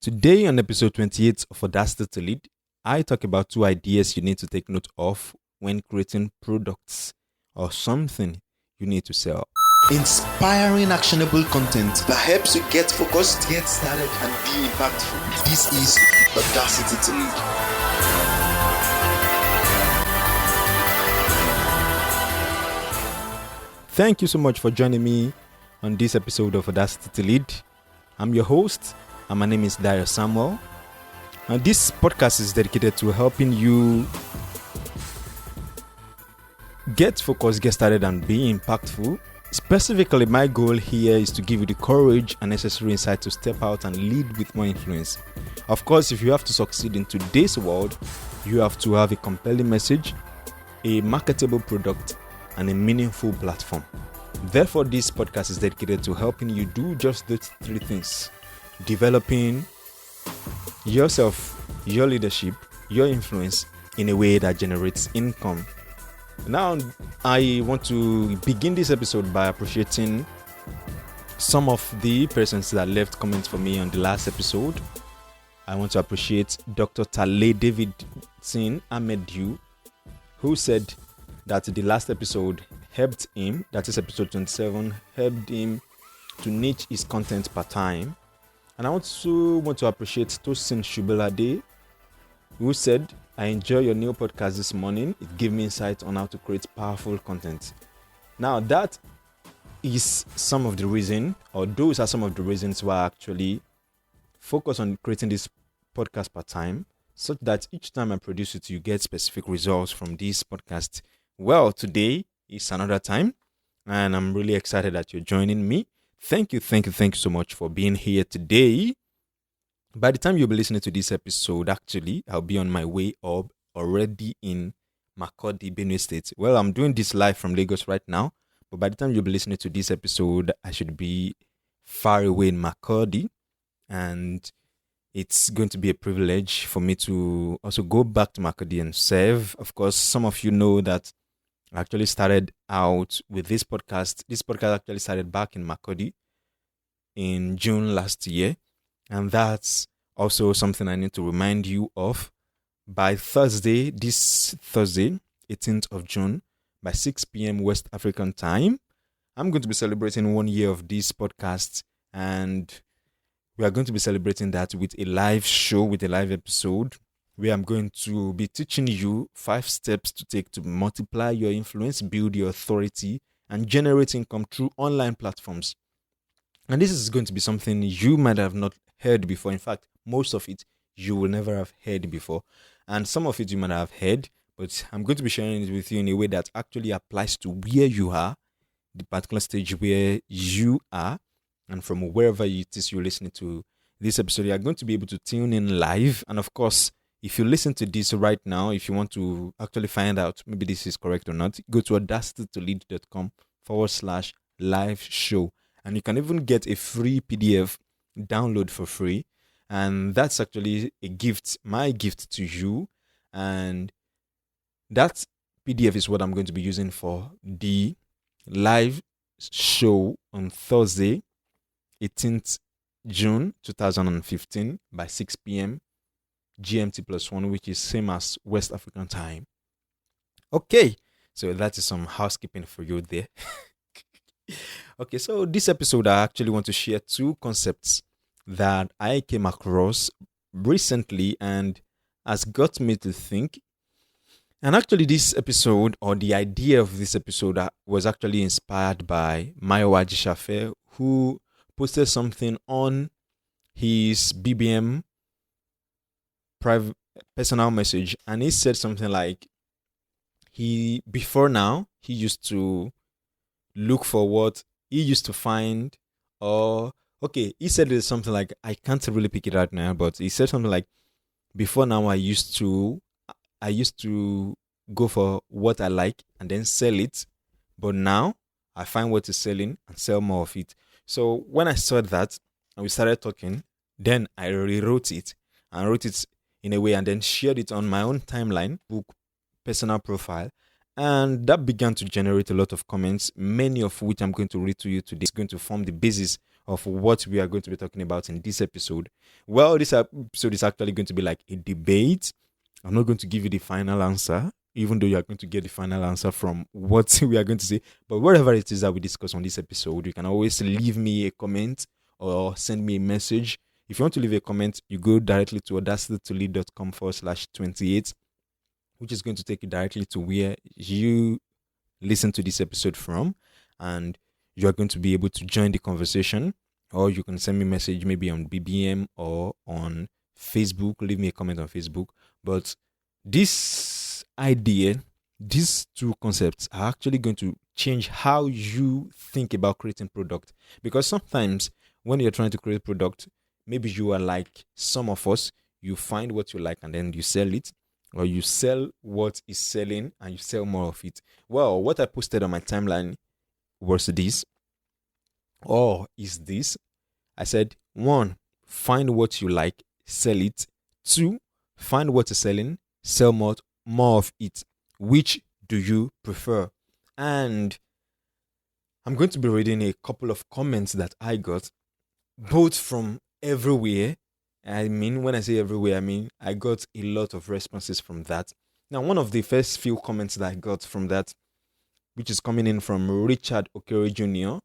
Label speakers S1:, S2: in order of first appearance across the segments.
S1: Today, on episode 28 of Audacity to Lead, I talk about two ideas you need to take note of when creating products or something you need to sell.
S2: Inspiring actionable content that helps you get focused, get started, and be impactful. This is Audacity to Lead.
S1: Thank you so much for joining me on this episode of Audacity to Lead. I'm your host, and my name is Dario Samuel. And this podcast is dedicated to helping you get focused, get started, and be impactful. Specifically, my goal here is to give you the courage and necessary insight to step out and lead with more influence. Of course, if you have to succeed in today's world, you have to have a compelling message, a marketable product, and a meaningful platform. Therefore, this podcast is dedicated to helping you do just those three things: developing yourself, your leadership, your influence in a way that generates income. Now, I want to begin this episode by appreciating some of the persons that left comments for me on the last episode. I want to appreciate Dr. Tale Davidson Ahmedu, who said that the last episode helped him, that is episode 27, helped him to niche his content per time. And I also want to appreciate Tosin Shubelade, who said, I enjoy your new podcast this morning. It gave me insight on how to create powerful content. Now, that is some of the reason, or those are some of the reasons why I actually focus on creating this podcast per time, such that each time I produce it, you get specific results from this podcast. Well, today is another time, and I'm really excited that you're joining me. Thank you so much for being here today. By the time you'll be listening to this episode, actually, I'll be on my way up already in Makurdi, Benue State. Well, I'm doing this live from Lagos right now, but by the time you'll be listening to this episode, I should be far away in Makurdi, and it's going to be a privilege for me to also go back to Makurdi and serve. Of course, some of you know that I actually started out with this podcast. This podcast actually started back in Makurdi in June last year. And that's also something I need to remind you of. By Thursday, this Thursday, 18th of June, by 6 p.m. West African time, I'm going to be celebrating 1 year of this podcast. And we are going to be celebrating that with a live show, with a live episode, where I'm going to be teaching you 5 steps to take to multiply your influence, build your authority, and generate income through online platforms. And this is going to be something you might have not heard before. In fact, most of it you will never have heard before. And some of it you might have heard, but I'm going to be sharing it with you in a way that actually applies to where you are, the particular stage where you are, and from wherever it is you're listening to this episode, you are going to be able to tune in live. And of course, if you listen to this right now, if you want to actually find out maybe this is correct or not, go to audacitytolead.com/live show. And you can even get a free PDF download for free. And that's actually a gift, my gift to you. And that PDF is what I'm going to be using for the live show on Thursday, 18th June 2015 by 6 p.m. GMT +1, which is same as West African time. Okay, so that is some housekeeping for you there. Okay, so this episode, I actually want to share 2 concepts that I came across recently and has got me to think. And actually, this episode, or the idea of this episode, was actually inspired by Mayowa Jishafe, who posted something on his BBM private personal message, and he said something like, before now, he used to look for what he used to find, or he said it something like, I can't really pick it out now, but he said something like, before now I used to go for what I like and then sell it, but now I find what is selling and sell more of it. So when I saw that and we started talking, then I rewrote it and wrote it in a way and then shared it on my own timeline, book, personal profile. And that began to generate a lot of comments, many of which I'm going to read to you today. It's going to form the basis of what we are going to be talking about in this episode. Well, this episode is actually going to be like a debate. I'm not going to give you the final answer, even though you are going to get the final answer from what we are going to say. But whatever it is that we discuss on this episode, you can always leave me a comment or send me a message. If you want to leave a comment, you go directly to audacitytolead.com/28, which is going to take you directly to where you listen to this episode from, and you are going to be able to join the conversation. Or you can send me a message maybe on BBM or on Facebook. Leave me a comment on Facebook. But this idea, these two concepts are actually going to change how you think about creating product. Because sometimes when you're trying to create product, maybe you are like some of us, you find what you like and then you sell it, or you sell what is selling and you sell more of it. Well, what I posted on my timeline was this, or is this. I said, 1, find what you like, sell it. 2, find what is selling, sell more of it. Which do you prefer? And I'm going to be reading a couple of comments that I got, both from everywhere. I mean, when I say everywhere, I mean I got a lot of responses from that. Now, one of the first few comments that I got from that, which is coming in from Richard Okere Jr.,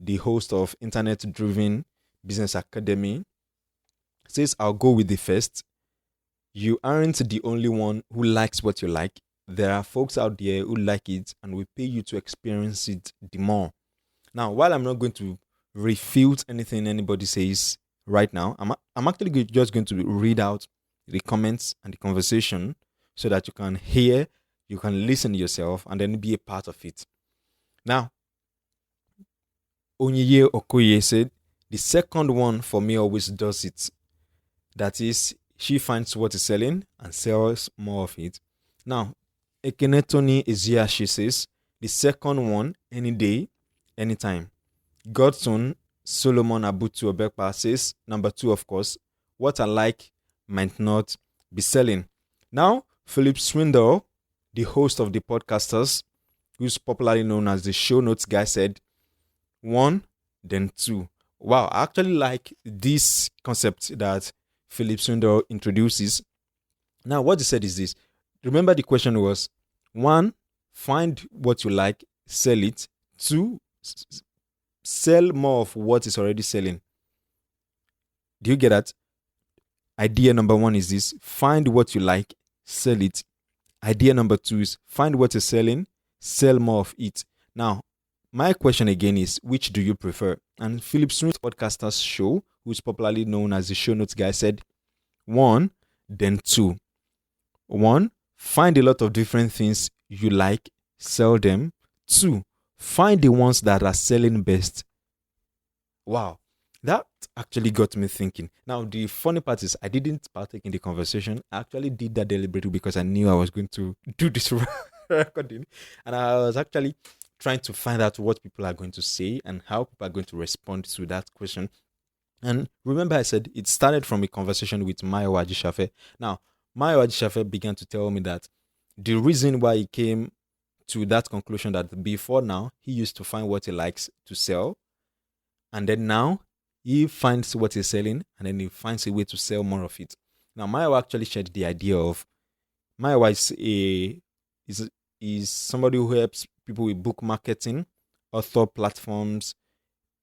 S1: the host of Internet Driven Business Academy, says, I'll go with the first. You aren't the only one who likes what you like. There are folks out there who like it and will pay you to experience it the more. Now, while I'm not going to refute anything anybody says right now, I'm actually just going to read out the comments and the conversation so that you can hear, you can listen yourself, and then be a part of it. Now, Onyiye Okoye said, the second one for me always does it. That is, she finds what is selling and sells more of it. Now, Ekenetoni Eziashi says, the second one, any day, anytime. Godson Solomon Abutu Obekpa says, number 2, of course, what I like might not be selling. Now, Philip Swindle, the host of the Podcasters, who's popularly known as the Show Notes guy, said, 1, then 2. Wow, I actually like this concept that Philip Swindle introduces. Now, what he said is this. Remember, the question was, 1, find what you like, sell it. 2, sell more of what is already selling. Do you get that? Idea number 1 is this: find what you like, sell it. Idea number 2 is find what is selling, sell more of it. Now, my question again is, which do you prefer? And Philip Swindle's Podcasters show, who's popularly known as the Show Notes guy, said 1, then 2. 1, find a lot of different things you like, sell them. 2, find the ones that are selling best. Wow, that actually got me thinking. Now, the funny part is I didn't partake in the conversation. I actually did that deliberately because I knew I was going to do this recording. And I was actually trying to find out what people are going to say and how people are going to respond to that question. And remember, I said it started from a conversation with Mayowa Ajishafe. Now, Mayowa Ajishafe began to tell me that the reason why he came to that conclusion that before now, he used to find what he likes to sell. And then now, he finds what he's selling and then he finds a way to sell more of it. Now, Mayowa actually shared the idea of, Mayowa is somebody who helps people with book marketing, author platforms,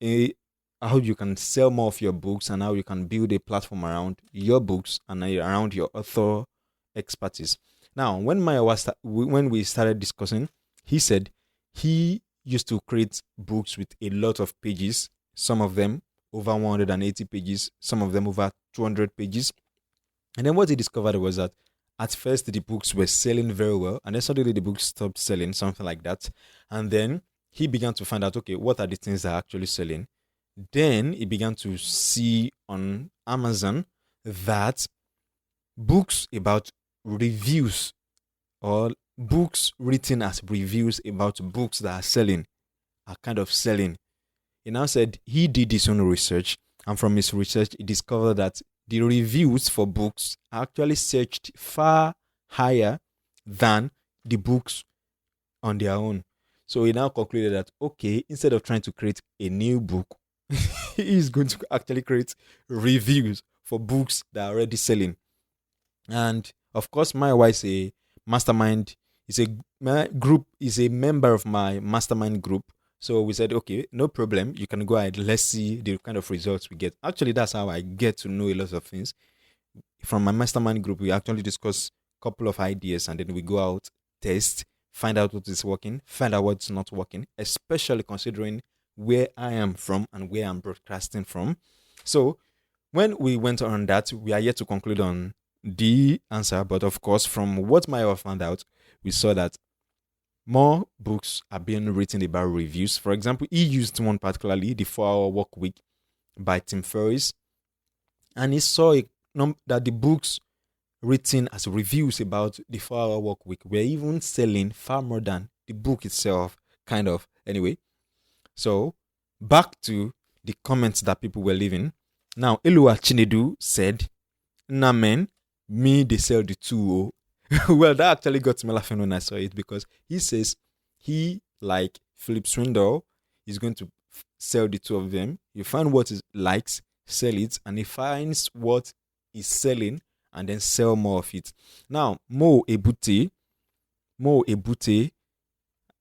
S1: how you can sell more of your books and how you can build a platform around your books and around your author expertise. Now, when we started discussing, he said he used to create books with a lot of pages, some of them over 180 pages, some of them over 200 pages. And then what he discovered was that at first the books were selling very well, and then suddenly the books stopped selling, something like that. And then he began to find out, okay, what are the things that are actually selling? Then he began to see on Amazon that books about reviews or books written as reviews about books that are selling are kind of selling. He now said he did his own research, and from his research, he discovered that the reviews for books are actually searched far higher than the books on their own. So he now concluded that, okay, instead of trying to create a new book he is going to actually create reviews for books that are already selling. And of course, my wife is a mastermind, is a my group, is a member of my mastermind group. So we said, okay, no problem. You can go ahead. Let's see the kind of results we get. Actually, that's how I get to know a lot of things. From my mastermind group, we actually discuss a couple of ideas and then we go out, test, find out what is working, find out what's not working, especially considering where I am from and where I'm broadcasting from. So when we went on that, we are yet to conclude on the answer, but of course, from what Maya found out, we saw that more books are being written about reviews. For example, he used one particularly, The 4 Hour Work Week by Tim Ferriss, and he saw that the books written as reviews about the 4 Hour Work Week were even selling far more than the book itself, kind of. Anyway, so back to the comments that people were leaving. Now, Elua Chinedu said, nah, man, me, they sell the two. Well, that actually got me laughing when I saw it because he says he, like Philip Swindle, is going to sell the two of them. You find what he likes, sell it, and he finds what is selling and then sell more of it. Now, Mo Ebute,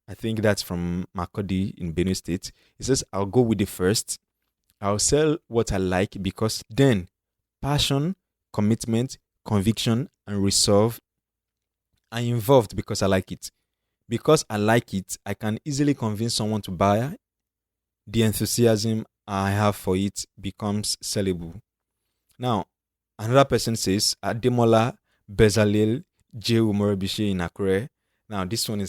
S1: I think that's from Makodi in Benue State. He says, I'll go with the first. I'll sell what I like because then passion, commitment, conviction, and resolve are involved because I like it. Because I like it, I can easily convince someone to buy. The enthusiasm I have for it becomes sellable. Now, another person says, Ademola Bezalel J. Umorebishi in Akure. Now, this one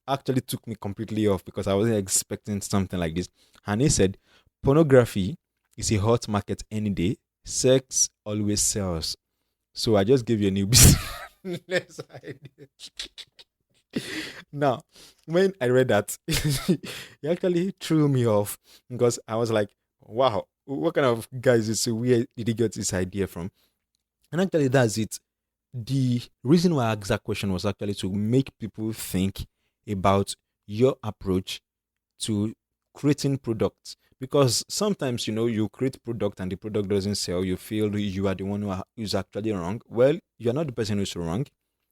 S1: actually took me completely off because I wasn't expecting something like this. And he said, pornography is a hot market any day. Sex always sells. So I just gave you a new business idea. Now, when I read that, it actually threw me off because I was like, wow, what kind of guy is this? Where did he get this idea from? And actually, that's it. The reason why I asked that question was actually to make people think about your approach to creating products. Because sometimes, you create product and the product doesn't sell, you feel you are the one who's actually wrong. Well, you're not the person who's wrong.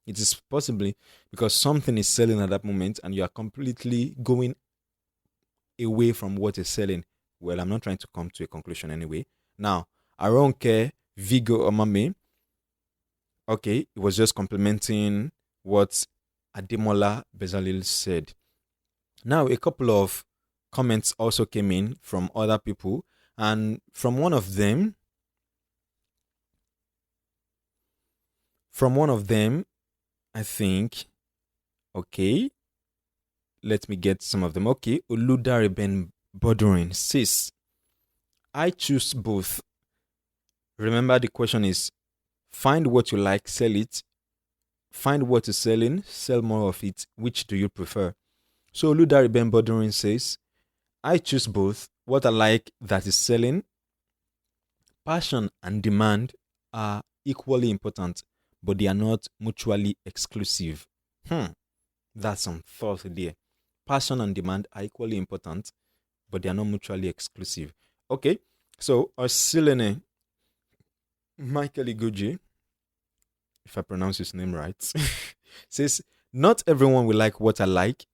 S1: It is possibly because something is selling at that moment and you are completely going away from what is selling. Well, I'm not trying to come to a conclusion anyway. Now, Aronke Vigo Omame, okay, it was just complimenting what Ademola Bezalel said. Now, a couple of comments also came in from other people, and from one of them, I think, okay, let me get some of them. Okay, Oludare Ben Bodorin says, I choose both. Remember, the question is, find what you like, sell it. Find what is selling, sell more of it. Which do you prefer? So Oludare Ben Bodorin says, I choose both. What I like that is selling. Passion and demand are equally important, but they are not mutually exclusive. That's some thought there. Passion and demand are equally important, but they are not mutually exclusive. Okay, so Osilene Michael Iguji, if I pronounce his name right, says, not everyone will like what I like.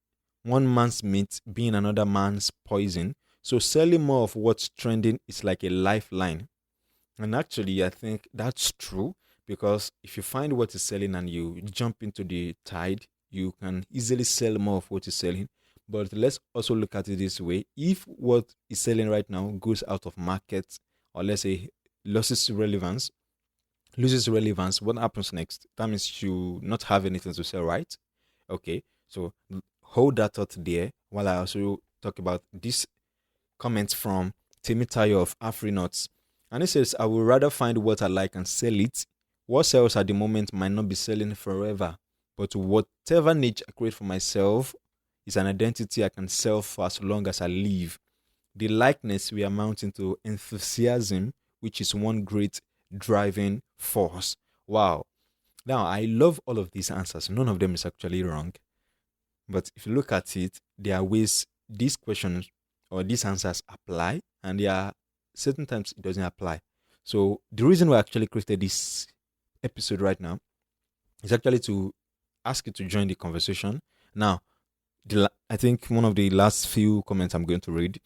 S1: One man's meat being another man's poison. So selling more of what's trending is like a lifeline. And actually, I think that's true because if you find what is selling and you jump into the tide, you can easily sell more of what is selling. But let's also look at it this way. If what is selling right now goes out of market, or let's say loses relevance, what happens next? That means you not have anything to sell, right? Okay, so hold that thought there while I also talk about this comment from Temitayo of AfriNuts. And it says, I would rather find what I like and sell it. What sells at the moment might not be selling forever, but whatever niche I create for myself is an identity I can sell for as long as I live. The likeness we are mounting to enthusiasm, which is one great driving force. Wow. Now, I love all of these answers. None of them is actually wrong. But if you look at it, there are ways these questions or these answers apply, and there are certain times it doesn't apply. So the reason we actually created this episode right now is actually to ask you to join the conversation. Now, I think one of the last few comments I'm going to read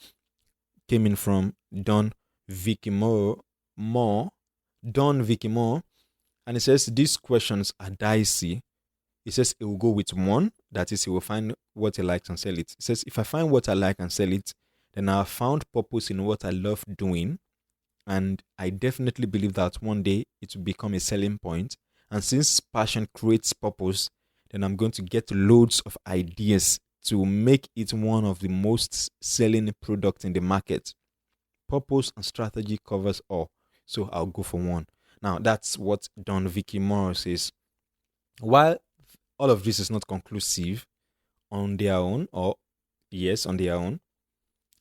S1: came in from Don Vicky Don Vicky Moore, and it says these questions are dicey. It says it will go with one, that is, he will find what he likes and sell it. It says, if I find what I like and sell it, then I have found purpose in what I love doing. And I definitely believe that one day it will become a selling point. And since passion creates purpose, then I'm going to get loads of ideas to make it one of the most selling products in the market. Purpose and strategy covers all. So I'll go for one. Now, that's what Don Vicky Moore says. While all of this is not conclusive on their own, or yes, on their own,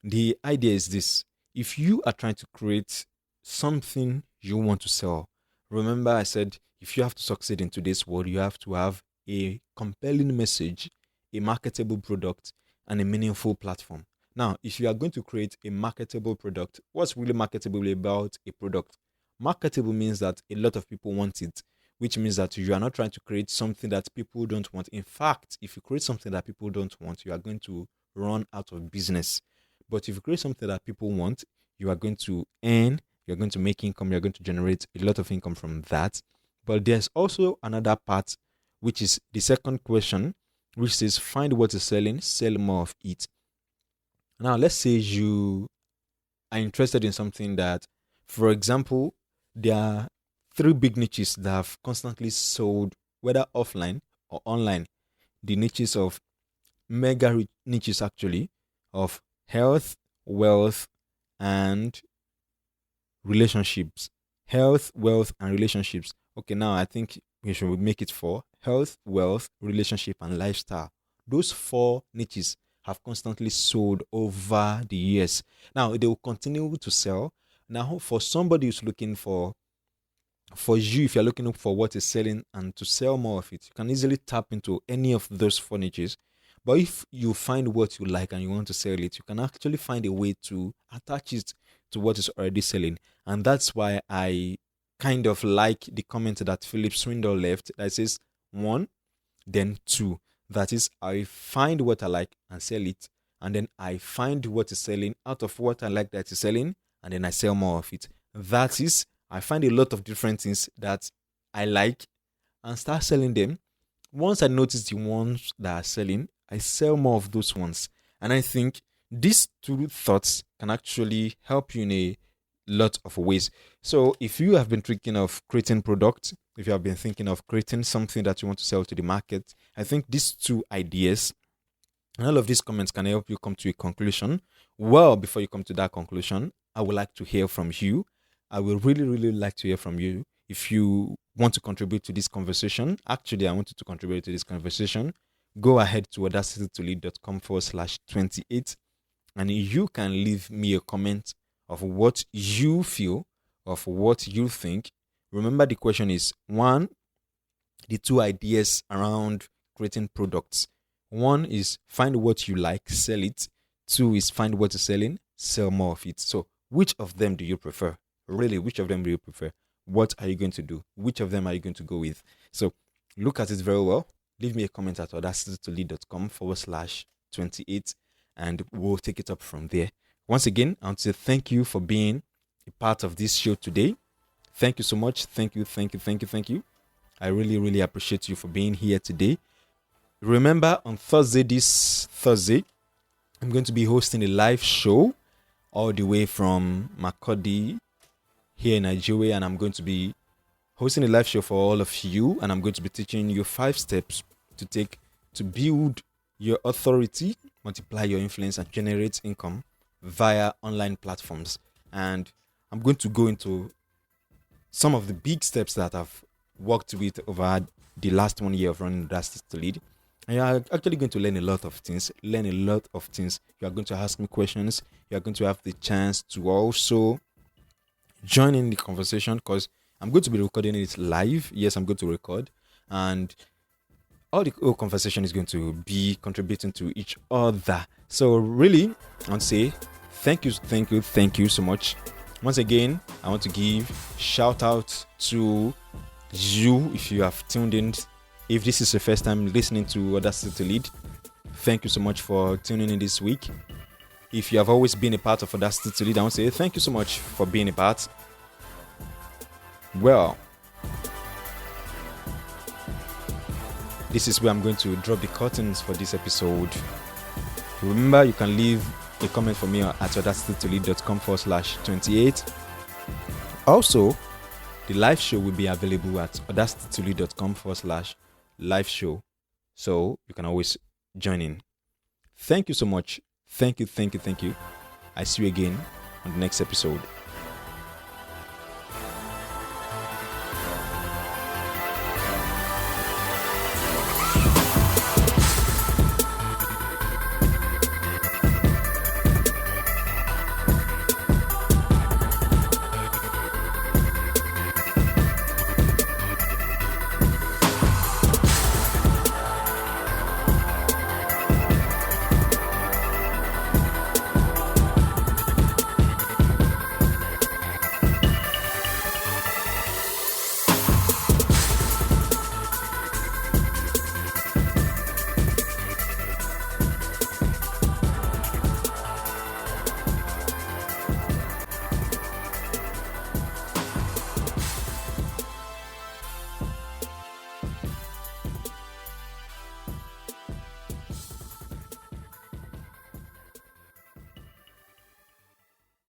S1: the idea is this. If you are trying to create something you want to sell, remember I said if you have to succeed in today's world, you have to have a compelling message, a marketable product, and a meaningful platform. Now, if you are going to create a marketable product, what's really marketable about a product? Marketable means that a lot of people want it, which means that you are not trying to create something that people don't want. In fact, if you create something that people don't want, you are going to run out of business. But if you create something that people want, you are going to earn, you're going to make income, you're going to generate a lot of income from that. But there's also another part, which is the second question, which says find what is selling, sell more of it. Now, let's say you are interested in something that, for example, there are 3 big niches that have constantly sold, whether offline or online. The niches of mega niches, actually, of health, wealth, and relationships. Health, wealth, and relationships. Okay, now I think we should make it 4. Health, wealth, relationship, and lifestyle. Those 4 niches have constantly sold over the years. Now, they will continue to sell. Now, for somebody who's looking for you, if you're looking for what is selling and to sell more of it, you can easily tap into any of those 4 niches. But if you find what you like and you want to sell it, you can actually find a way to attach it to what is already selling. And that's why I kind of like the comment that Philip Swindle left that says 1, then 2. That is, I find what I like and sell it. And then I find what is selling out of what I like that is selling. And then I sell more of it. That is, I find a lot of different things that I like and start selling them. Once I notice the ones that are selling, I sell more of those ones. And I think these 2 thoughts can actually help you in a lot of ways. So if you have been thinking of creating products, if you have been thinking of creating something that you want to sell to the market, I think these 2 ideas and all of these comments can help you come to a conclusion. Well, before you come to that conclusion, I would like to hear from you. I will really, really like to hear from you. If you want to contribute to this conversation, actually, I want you to contribute to this conversation, go ahead to audacitytolead.com/28 and you can leave me a comment of what you feel, of what you think. Remember, the question is 1, the 2 ideas around creating products. 1 is find what you like, sell it. 2 is find what is selling, sell more of it. So which of them do you prefer? Really, which of them do you prefer? What are you going to do? Which of them are you going to go with? So look at it very well. Leave me a comment at audacitytolead.com/28 and we'll take it up from there. Once again, I want to say thank you for being a part of this show today. Thank you so much. Thank you. I really, really appreciate you for being here today. Remember, on this Thursday, I'm going to be hosting a live show all the way from Makurdi here in Nigeria, and I'm going to be hosting a live show for all of you, and I'm going to be teaching you 5 steps to take to build your authority, multiply your influence, and generate income via online platforms. And I'm going to go into some of the big steps that I've worked with over the last 1 year of running Audacity to Lead. And you're actually going to learn a lot of things. You are going to ask me questions. You are going to have the chance to also join in the conversation because I'm going to be recording it live. Yes, I'm going to record. And all the whole conversation is going to be contributing to each other. So really, I want to say thank you so much. Once again, I want to give shout out to you if you have tuned in. If this is your first time listening to Audacity to Lead, thank you so much for tuning in this week. If you have always been a part of Audacity to Lead, I want to say thank you so much for being a part. Well, this is where I'm going to drop the curtains for this episode. Remember, you can leave a comment for me at audacitytolead.com/28. Also, the live show will be available at audacitytolead.com/live show. So you can always join in. Thank you so much. Thank you. I see you again on the next episode.